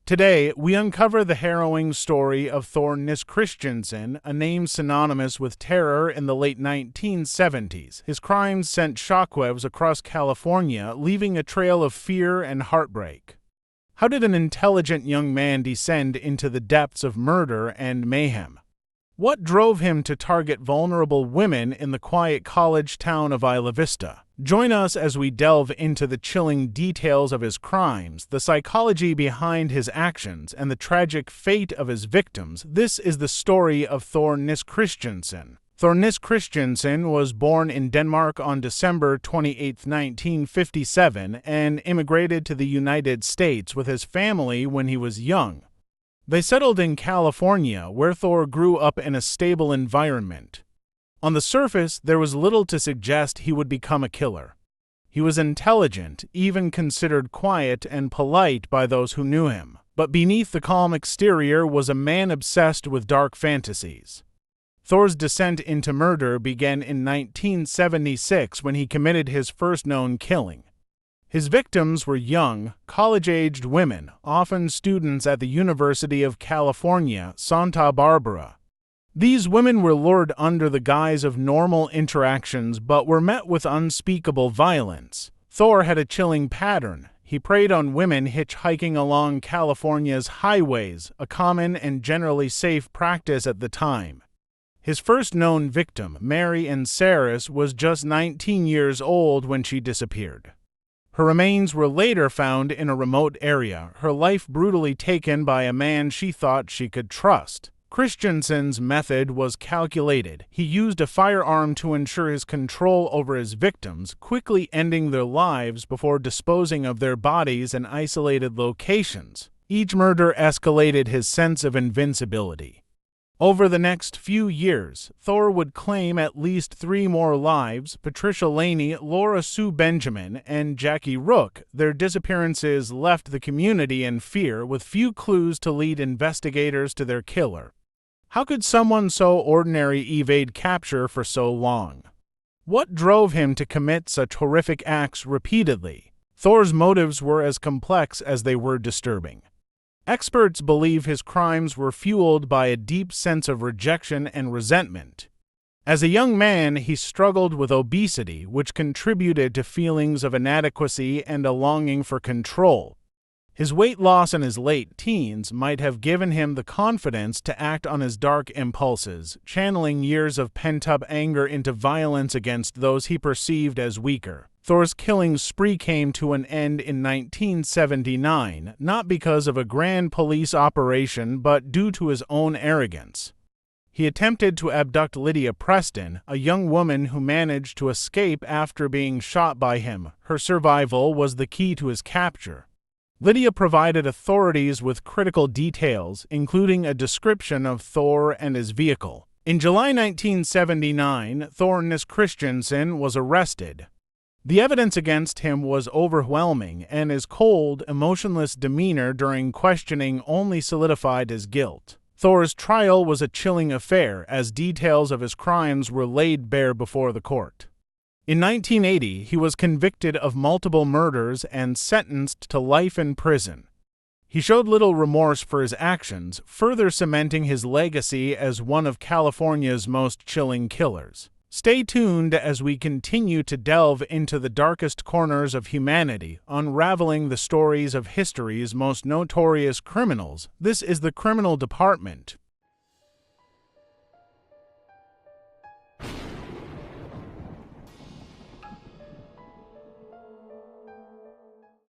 Today, we uncover the harrowing story of Thor Nis Christiansen, a name synonymous with terror in the late 1970s. His crimes sent shockwaves across California, leaving a trail of fear and heartbreak. How did an intelligent young man descend into the depths of murder and mayhem? What drove him to target vulnerable women in the quiet college town of Isla Vista? Join us as we delve into the chilling details of his crimes, the psychology behind his actions, and the tragic fate of his victims. This is the story of Thor Nis Christiansen. Thor Nis Christiansen was born in Denmark on December 28, 1957, and immigrated to the United States with his family when he was young. They settled in California, where Thor grew up in a stable environment. On the surface, there was little to suggest he would become a killer. He was intelligent, even considered quiet and polite by those who knew him. But beneath the calm exterior was a man obsessed with dark fantasies. Thor's descent into murder began in 1976 when he committed his first known killing. His victims were young, college-aged women, often students at the University of California, Santa Barbara. These women were lured under the guise of normal interactions but were met with unspeakable violence. Thor had a chilling pattern. He preyed on women hitchhiking along California's highways, a common and generally safe practice at the time. His first known victim, Mary Ann Saris, was just 19 years old when she disappeared. Her remains were later found in a remote area, her life brutally taken by a man she thought she could trust. Christiansen's method was calculated. He used a firearm to ensure his control over his victims, quickly ending their lives before disposing of their bodies in isolated locations. Each murder escalated his sense of invincibility. Over the next few years, Thor would claim at least 3 more lives: Patricia Laney, Laura Sue Benjamin, and Jackie Rook. Their disappearances left the community in fear, with few clues to lead investigators to their killer. How could someone so ordinary evade capture for so long? What drove him to commit such horrific acts repeatedly? Thor's motives were as complex as they were disturbing. Experts believe his crimes were fueled by a deep sense of rejection and resentment. As a young man, he struggled with obesity, which contributed to feelings of inadequacy and a longing for control. His weight loss in his late teens might have given him the confidence to act on his dark impulses, channeling years of pent-up anger into violence against those he perceived as weaker. Thor's killing spree came to an end in 1979, not because of a grand police operation, but due to his own arrogance. He attempted to abduct Lydia Preston, a young woman who managed to escape after being shot by him. Her survival was the key to his capture. Lydia provided authorities with critical details, including a description of Thor and his vehicle. In July 1979, Thor Nis Christiansen was arrested. The evidence against him was overwhelming, and his cold, emotionless demeanor during questioning only solidified his guilt. Thor's trial was a chilling affair, as details of his crimes were laid bare before the court. In 1980, he was convicted of multiple murders and sentenced to life in prison. He showed little remorse for his actions, further cementing his legacy as one of California's most chilling killers. Stay tuned as we continue to delve into the darkest corners of humanity, unraveling the stories of history's most notorious criminals. This is the Criminal Department,